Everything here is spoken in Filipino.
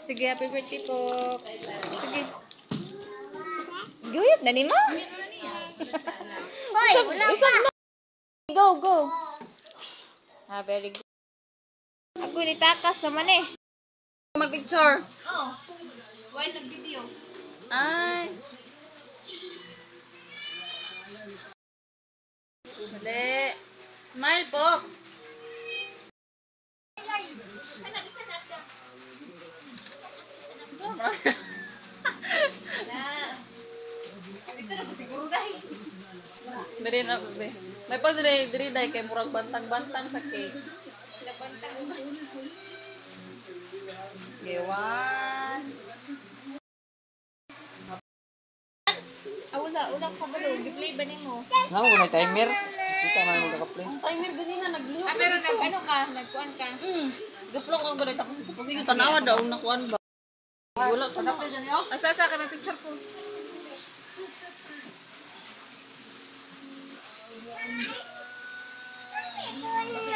Sige, happy birthday po. Sige. Guyot na ni mo. Hoy, wala pa. Go, go. Ah, very good. Ako ni takas naman eh. Mag-picture. Oh. Why nag-video? Ay. Dali. Smile, Fox. Ito na po siguro dahil. Dali na, be. May pag diri dahil kay murag bantang-bantang sa cake. Nabantang mo. Gewan. Wala pa ba doon? Di-play ba mo? Nga mo, may timer. Kita man mo naka-play. Ang timer ganina naglihok. Pero nag-ano ka? Nagkuhan ka? Gaplong ang gano'n tapos ito. Pag tanawa daw nakuan ba? Wala ka na. Asasa ka may picture ko. Kasi